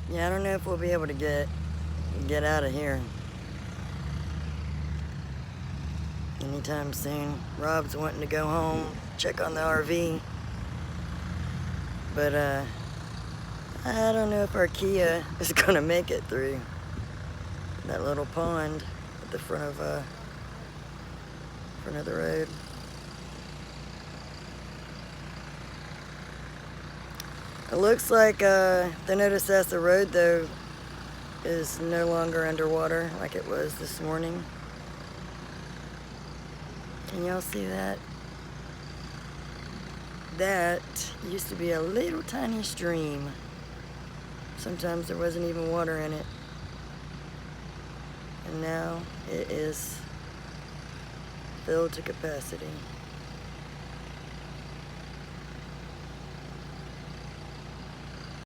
Yeah, I don't know if we'll be able to get out of here anytime soon. Rob's wanting to go home, check on the RV. But I don't know if our Kia is gonna make it through that little pond at the front of the road. It looks like the Notisassa Road, though, is no longer underwater like it was this morning. Can y'all see that? That used to be a little tiny stream. Sometimes there wasn't even water in it. And now it is filled to capacity.